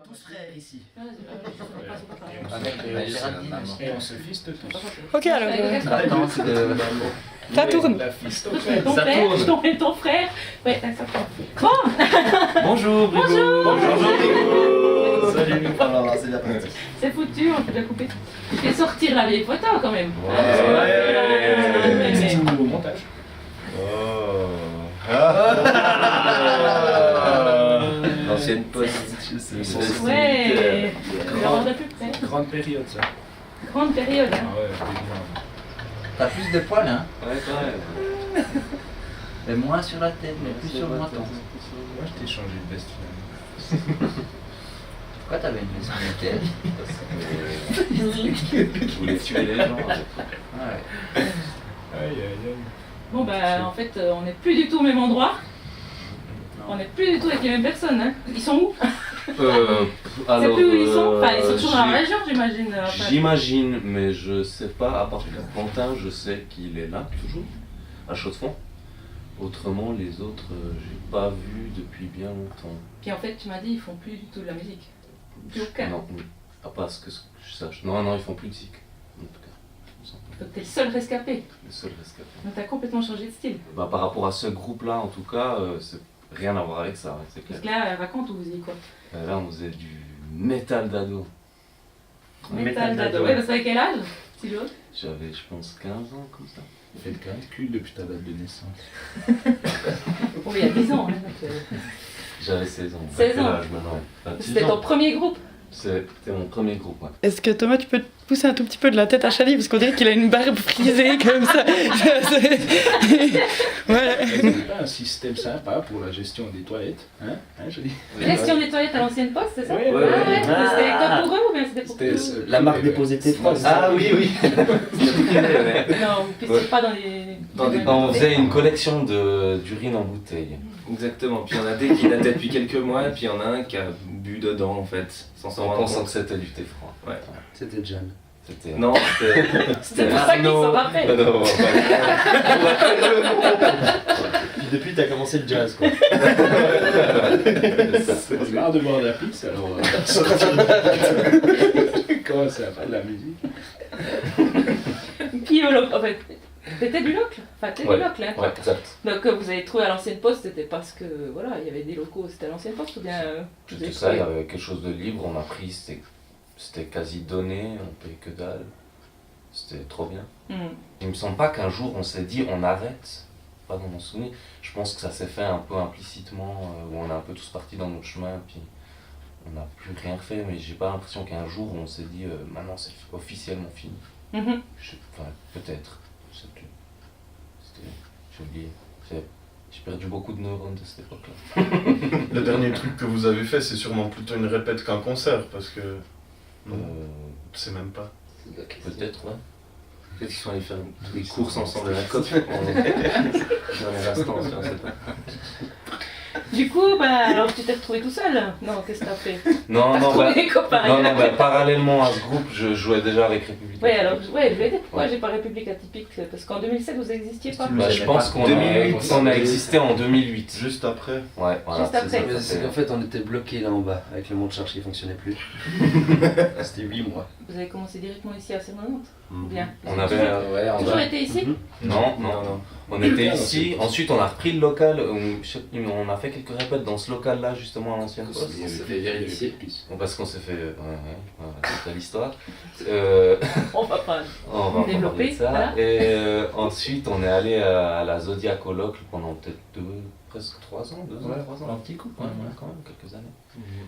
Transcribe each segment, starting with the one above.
tous frères ici. Et on se fiste tous. Ok, alors. Attends, c'est de... Ça tourne. La fiste. Ton Ça père, tourne. ton frère. Ouais, ça tourne. Bonjour Brigo. Bonjour. Brigo. Salut. Alors, c'est bien parti. C'est foutu, on peut la couper. Je vais sortir la vieille photo quand même. C'est un nouveau montage. L'ancienne poste. Ouais. Je la rendrai plus près. Grande période ça. Grande période. Hein. Ah ouais, bien. T'as plus de poils, hein? Ouais, quand même. Mais moins sur la tête, mais plus sur le menton. Moi je t'ai changé de veste finalement. Pourquoi t'avais une veste nickel? Je voulais tuer les gens. Ouais. Aïe aïe aïe. Bon bah en fait on n'est plus du tout au même endroit. On n'est plus du tout avec les mêmes personnes. Hein. Ils sont où? Alors, plus où ils sont. Enfin ils sont toujours dans la région j'imagine. Enfin, j'imagine, mais je sais pas, à part Quentin, je sais qu'il est là toujours, à Chaux-de-Fonds. Autrement, les autres, j'ai pas vu depuis bien longtemps. Puis en fait tu m'as dit ils font plus du tout de la musique. Plus aucun. Non, à part ce que je sache. Non, ils font plus de musique, en tout cas. Il me semble. Donc t'es le seul rescapé. Le seul rescapé. Donc t'as complètement changé de style. Bah, par rapport à ce groupe-là, en tout cas, c'est rien à voir avec ça, ouais, c'est clair. Parce que là raconte où vous y quoi. Là, on faisait du métal d'ado. Métal d'ado. Ouais, parce qu'à quel âge? Si j'ose. J'avais, je pense, 15 ans, comme ça. Fais le calcul depuis ta date de naissance. Bon, il y a 10 ans. Hein, donc, J'avais 16 ans. 16 Quel ans. âge maintenant? 26 C'était ans. ton premier groupe. C'était mon premier groupe, ouais. Est-ce que Thomas, tu peux te pousser un tout petit peu de la tête à Chali parce qu'on dirait qu'il a une barbe frisée comme ça. Voilà. C'est pas un système sympa pour la gestion des toilettes, hein je dis. Gestion des toilettes à l'ancienne poste, c'est ça? Ouais, Ah, ouais, ouais. ouais. C'était quoi pour eux ou bien c'était pour C'était tout? La marque déposée T3. Ah oui, oui. Non, vous puissiez pas dans les... On faisait une collection d'urine en bouteille. Exactement, puis il y en a des qui dataient depuis quelques mois, et puis il y en a un qui a bu dedans en fait, sans s'en En rendre pensant compte. que c'était du thé froid. Ouais. C'était John. C'était... Non, C'est pour ça qu'ils s'en rappellent. Non, Puis depuis, t'as commencé le jazz, quoi. On se marre de boire de la pisse alors. Comment ça va de la musique? Qui au locle? En fait, t'étais du locle? Enfin, t'es du Ouais. locle, hein? Ouais, exact. Donc, vous avez trouvé à l'ancienne poste, c'était parce que, voilà, il y avait des locaux, c'était à l'ancienne poste ou bien... vous avez Tout ça, il y trouvé avait quelque chose de libre, on a pris, c'était quasi donné, on payait que dalle. C'était trop bien. Hmm. Il me semble pas qu'un jour on s'est dit on arrête, pas dans mon souvenir. Je pense que ça s'est fait un peu implicitement, où on est un peu tous partis dans nos chemins, puis on n'a plus rien fait, mais j'ai pas l'impression qu'un jour on s'est dit maintenant c'est officiellement fini. Mhm. Enfin, peut-être, je sais plus. J'ai oublié. J'ai perdu beaucoup de neurones de cette époque-là. Le dernier truc que vous avez fait, c'est sûrement plutôt une répète qu'un concert, parce que... Non, je sais même pas. Peut-être, ouais. peut-être qu'ils sont allés faire des courses ensemble à la COP dans les instants, on sait pas. Du coup, bah, alors tu t'es retrouvé tout seul? Non, qu'est-ce que t'as fait? Non, T'as non, trouvé bah, des copains? non, bah, parallèlement à ce groupe, je jouais déjà avec République. Ouais, alors, ouais, je lui ai dit pourquoi Ouais. j'ai pas République Atypique, parce qu'en 2007 vous existiez pas. Bah, je pense qu'on 2008. on a existé en 2008. Juste après. Ouais, voilà. Juste après. c'est ça, Mais c'est qu'en fait, on était bloqués là en bas, avec le monde charge qui fonctionnait plus. C'était 8 mois. Vous avez commencé directement ici à Cernan-Nantes? Ou bien? On avait... Ouais, en Toujours bas. été ici? Non, non. On était ici, ensuite on a repris le local, on a fait quelques répètes dans ce local-là, justement à l'ancienne poste. On s'est fait vérifier. Bon, parce qu'on s'est fait... voilà, c'est l'histoire. On va pas. On va Développer, parler de ça. voilà. Et ensuite, on est allé à la Zodiac au Locle pendant peut-être presque 3 ans, 2 ans, 3 ans. Un petit coup. Ouais, quand même, quelques années.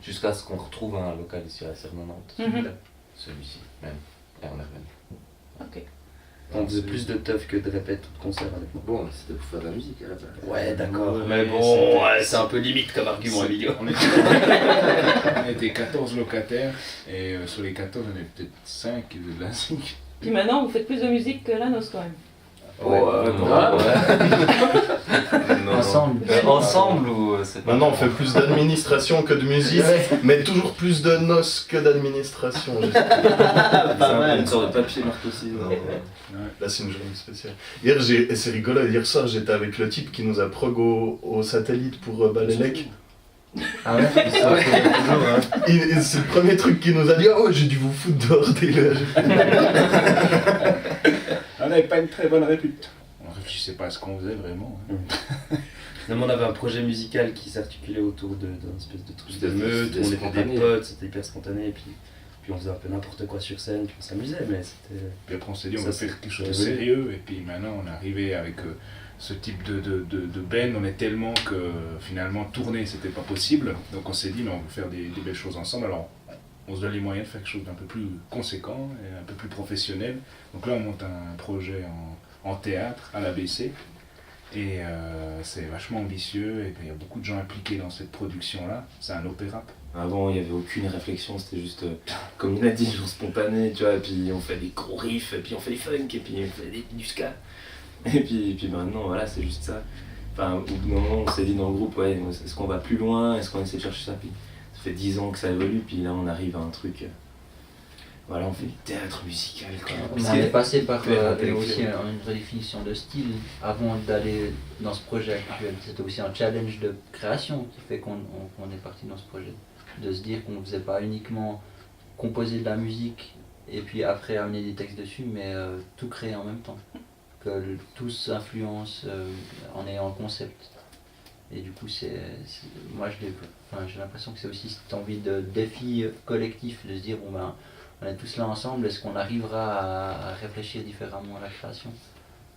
Jusqu'à ce qu'on retrouve un local ici à Cernan-Nantes. Mhm. Celui-ci, même. Et on est revenu. Ok. On faisait plus de teuf que de répètes ou de concerts avec moi. Bon, c'était pour faire de la musique à la base. Ouais, d'accord. Ouais, Mais bon, ouais, c'est un peu limite comme argument, Emilio. On était 14 locataires et sur les 14, on avait peut-être 5 qui faisaient de la musique. Puis maintenant, vous faites plus de musique que la noce quand même. Ensemble. Ensemble ou c'est pas... Maintenant, on fait plus d'administration que de musique, mais toujours plus de noces que d'administration. Pas mal. Une sorte de papier marteau aussi. Là, c'est une journée spéciale. Hier, et c'est rigolo, hier soir, j'étais avec le type qui nous a prog au satellite pour Balélec. Ah ouais, Ça, c'est toujours, hein. Et c'est le premier truc qu'il nous a dit, ah ouais, j'ai dû vous foutre dehors dès l'heure. On n'avait pas une très bonne répute. On réfléchissait pas à ce qu'on faisait vraiment. Hein. Non, mais on avait un projet musical qui s'articulait autour d'un espèce de truc de meute, C'était on était spontané. des potes, c'était hyper spontané, et puis on faisait un peu n'importe quoi sur scène, puis on s'amusait, mais c'était... Puis après on s'est dit on Ça, va c'est faire quelque chose de évolué. sérieux. Et puis maintenant on est arrivé avec ce type de band. On est tellement que finalement tourner c'était pas possible. Donc on s'est dit non, on veut faire des belles choses ensemble. Alors on se donne les moyens de faire quelque chose d'un peu plus conséquent et un peu plus professionnel. Donc là on monte un projet en théâtre à l'ABC. Et c'est vachement ambitieux et il y a beaucoup de gens impliqués dans cette production-là. C'est un opéra. Avant, il n'y avait aucune réflexion, c'était juste, comme il a dit, genre spontané, tu vois, et puis on fait des gros riffs, et puis on fait des funk, et puis on fait du ska. Et puis maintenant, voilà, c'est juste ça. Enfin, au bout d'un moment, on s'est dit dans le groupe, ouais, est-ce qu'on va plus loin, est-ce qu'on essaie de chercher ça, puis ça fait 10 ans que ça évolue, puis là on arrive à un truc, voilà, on fait du théâtre musical, quoi. On est passé par intellectuel. aussi une redéfinition de style avant d'aller dans ce projet actuel. C'était aussi un challenge de création qui fait qu'on est parti dans ce projet. De se dire qu'on ne faisait pas uniquement composer de la musique et puis après amener des textes dessus, mais tout créer en même temps. Que tout s'influence en ayant un concept. Et du coup, moi j'ai l'impression que c'est aussi cette envie de défi collectif, de se dire bon ben on est tous là ensemble, est-ce qu'on arrivera à réfléchir différemment à la création?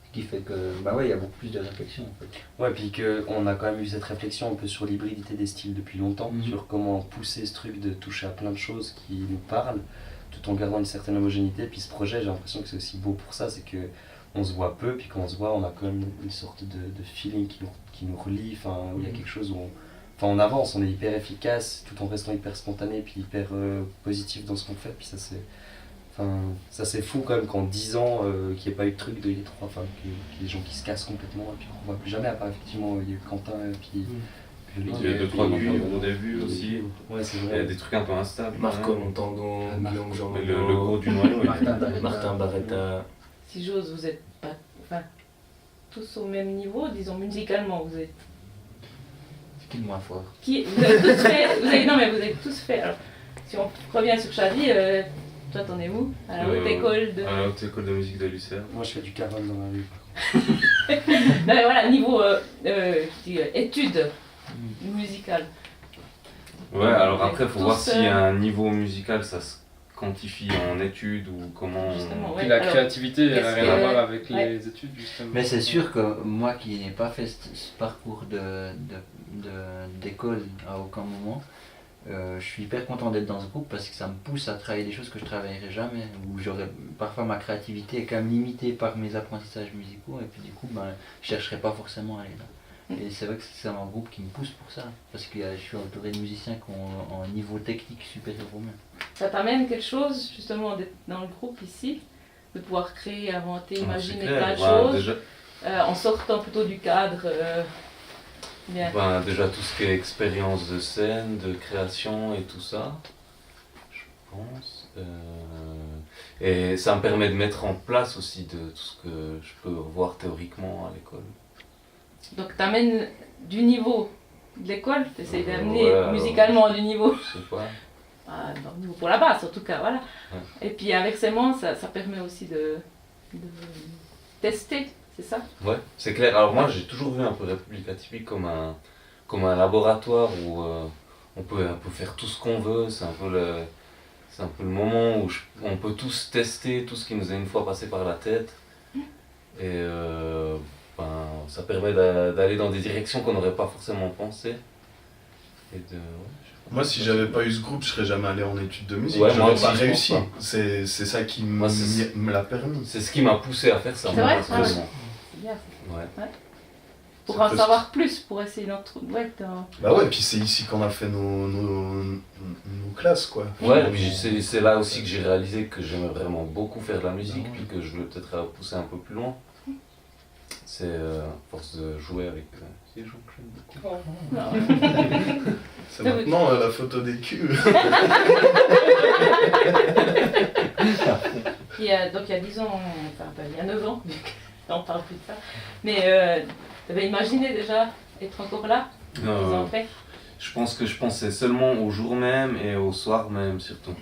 Ce qui fait que, bah ouais, il y a beaucoup plus de réflexion en fait. Ouais, puis qu'on a quand même eu cette réflexion un peu sur l'hybridité des styles depuis longtemps, sur comment pousser ce truc de toucher à plein de choses qui nous parlent, tout en gardant une certaine homogénéité. Puis ce projet, j'ai l'impression que c'est aussi beau pour ça, c'est que on se voit peu, puis quand on se voit, on a quand même une sorte de feeling qui nous relie, où il y a quelque chose où on avance, on est hyper efficace, tout en restant hyper spontané, puis hyper positif dans ce qu'on fait, puis ça c'est fou quand même qu'en 10 ans, qu'il n'y ait pas eu de truc de les trois, qu'il y ait des gens qui se cassent complètement, et puis qu'on ne voit plus jamais, à part effectivement, il y a eu Quentin, et puis Il y a 2-3 au début aussi. Ouais, c'est Il y vrai. a des trucs un peu instables. Marco Montandon, Guillaume Jean, Le gros du noyau. Martin Barretta. Si j'ose, vous êtes pas tous au même niveau, disons musicalement, vous êtes C'est qui le moins fort? vous avez tous fait, non mais vous avez tous fait, alors si on revient sur Xavi, toi t'en es où? À la haute école de... À la haute école de musique de Lucerne. Moi je fais du carole dans la rue. Non mais voilà, niveau je dis, études musicales. Ouais, alors après, il faut Tous, voir s'il y a un niveau musical, ça se quantifie en études ou comment. Justement, ouais. Puis la Alors, créativité, elle n'a qu'est-ce rien à que- voir avec ouais. les études, justement. Mais c'est sûr que moi qui n'ai pas fait ce parcours d'école à aucun moment, je suis hyper content d'être dans ce groupe parce que ça me pousse à travailler des choses que je ne travaillerai jamais, où parfois ma créativité est quand même limitée par mes apprentissages musicaux et puis du coup je ne chercherai pas forcément à aller là. Et c'est vrai que c'est un groupe qui me pousse pour ça, parce que je suis entouré de musiciens qui ont un niveau technique supérieur au mien. Ça t'amène quelque chose justement d'être dans le groupe ici, de pouvoir créer, inventer, imaginer plein de choses, Déjà, en sortant plutôt du cadre. Bien. déjà tout ce qui est expérience de scène, de création et tout ça, je pense. Et ça me permet de mettre en place aussi de tout ce que je peux voir théoriquement à l'école. Donc t'amènes du niveau de l'école, t'essayes d'amener Ouais, alors, musicalement du niveau. Je sais pas. Dans le niveau pour la basse en tout cas, voilà. Ouais. Et puis inversement, ça permet aussi de tester, c'est ça? Ouais, c'est clair. Alors moi j'ai toujours vu un peu République Atypique comme un laboratoire où on peut un peu faire tout ce qu'on veut. C'est un peu le moment où on peut tous tester tout ce qui nous est une fois passé par la tête. Et ça permet d'aller dans des directions qu'on n'aurait pas forcément pensé. Et Moi, si j'avais pas eu ce groupe, je serais jamais allé en études de musique. Ouais, j'aurais moi aussi, pas je réussi. pense pas. C'est ça qui Moi, me l'a permis. c'est ce qui m'a poussé à faire ça. C'est vrai? Vraiment. C'est bien. Ouais. Pour C'est en presque- savoir plus, pour essayer d'en trouver. Ouais, Bah ouais, puis c'est ici qu'on a fait nos classes, quoi. Ouais, puis c'est là aussi que j'ai réalisé que j'aimais vraiment beaucoup faire de la musique, puis que je voulais peut-être pousser un peu plus loin. C'est à force de jouer avec des gens que j'aime beaucoup. C'est maintenant la photo des culs. Donc il y a 10 ans, il y a 9 ans, on parle plus de ça. Mais tu avais imaginé déjà être encore là, 10 ans après? Je pense que je pensais seulement au jour même et au soir même surtout.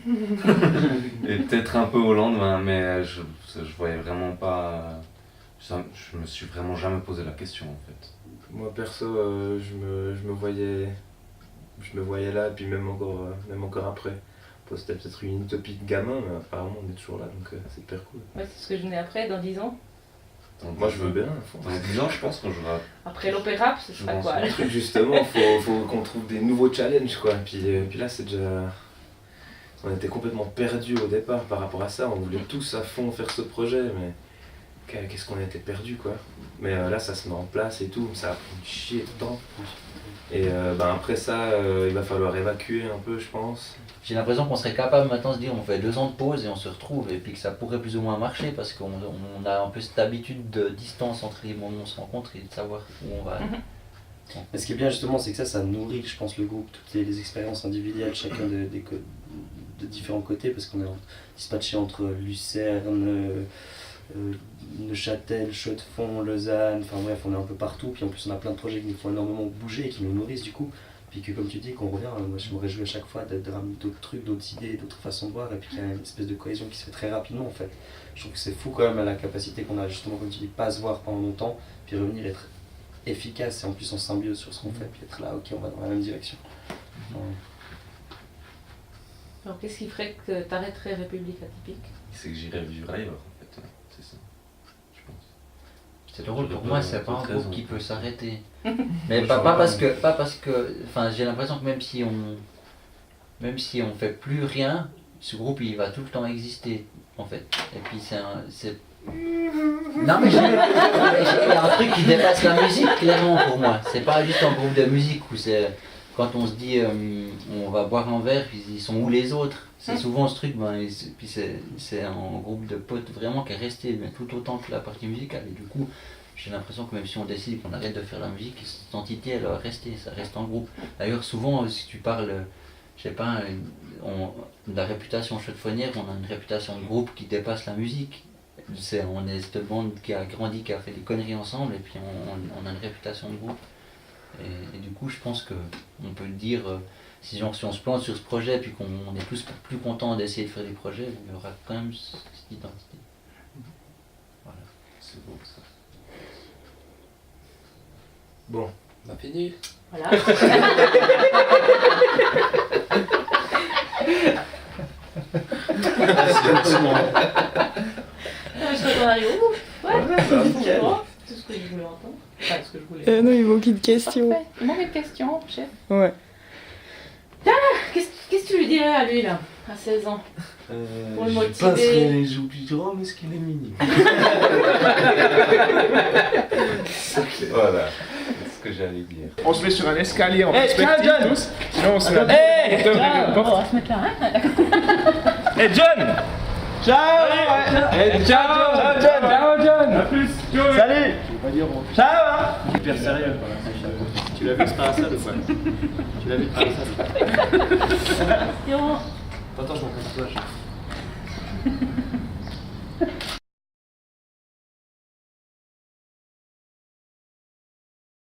Et peut-être un peu au lendemain, mais je voyais vraiment pas... Je me suis vraiment jamais posé la question en fait. Moi perso, je me voyais là, puis même encore après. Bon, c'était peut-être une utopie de gamin, mais apparemment on est toujours là, donc c'est hyper cool. Ouais, c'est ce que je venais après, dans 10 ans. Moi je veux bien. Dans 10 ans, je pense qu'on jouera. Après l'opéra, ce sera quoi Le truc justement, faut qu'on trouve des nouveaux challenges quoi. Puis là c'est déjà... On était complètement perdus au départ par rapport à ça, on voulait tous à fond faire ce projet, mais qu'est-ce qu'on était perdus quoi. Mais là ça se met en place et tout, ça a pris du chier de temps. Et après ça, il va falloir évacuer un peu je pense. J'ai l'impression qu'on serait capable maintenant de se dire on fait 2 ans de pause et on se retrouve et puis que ça pourrait plus ou moins marcher parce qu'on a un peu cette habitude de distance entre les moments où on se rencontre et de savoir où on va. Mais ce qui est bien justement, c'est que ça nourrit, je pense, le groupe, toutes les expériences individuelles, chacun de différents côtés, parce qu'on est dispatché entre Lucerne, Neuchâtel, Chaux-de-Fonds, Lausanne, enfin bref, on est un peu partout, puis en plus on a plein de projets qui nous font énormément bouger et qui nous nourrissent du coup. Puis que comme tu dis, qu'on revient, moi je me réjouis à chaque fois de ramener d'autres trucs, d'autres idées, d'autres façons de voir, et puis qu'il y a une espèce de cohésion qui se fait très rapidement en fait. Je trouve que c'est fou quand même la capacité qu'on a justement, comme tu dis, pas se voir pendant longtemps, puis revenir être efficace et en plus en symbiose sur ce qu'on fait, puis être là, ok, on va dans la même direction. Ouais. Alors qu'est-ce qui ferait que tu arrêterais République Atypique? C'est que j'irais vivre ailleurs en fait, c'est ça, je pense. C'est drôle, pour moi c'est pas un groupe raison. qui peut s'arrêter. Mais pas parce que, enfin j'ai l'impression que même si on fait plus rien, ce groupe il va tout le temps exister en fait. Et puis non mais il y a un truc qui dépasse la musique clairement pour moi. C'est pas juste un groupe de musique où c'est quand on se dit on va boire un verre, puis ils sont où les autres? C'est souvent ce truc, puis c'est un groupe de potes vraiment qui est resté mais tout autant que la partie musicale. Et du coup, j'ai l'impression que même si on décide qu'on arrête de faire la musique, cette entité elle va rester, ça reste en groupe. D'ailleurs souvent si tu parles, je sais pas, de la réputation chaudefonnière, on a une réputation de groupe qui dépasse la musique. On est cette bande qui a grandi, qui a fait des conneries ensemble, et puis on a une réputation de groupe. Et du coup, je pense qu'on peut le dire, si on se plante sur ce projet, puis qu'on est tous plus contents d'essayer de faire des projets, il y aura quand même cette identité. Voilà. C'est beau ça. Bon, On a fini. Voilà. Je serais qu'on arrive au bout. Ouais, c'est ce que je voulais entendre. Enfin, ce que je voulais. Non, il manque une question. Parfait. Il manque une question, chef. Ouais. Qu'est-ce que tu lui dirais à lui, là, à 16 ans? Pour le Je motiver. passerai les joues plus grand, mais ce qu'il est mignon. Voilà, c'est ce que j'allais dire. On se met sur un escalier en perspective tous, sinon on se met On va se mettre là, hein? Hey John! Ciao! Hey, ciao! Ciao John! Ciao John! A plus! Salut! Ciao! Hein. hyper sérieux. Tu l'as vu ce parasol ou quoi? Tu l'as vu le parasol? Yo. Attends, je m'en pose toi.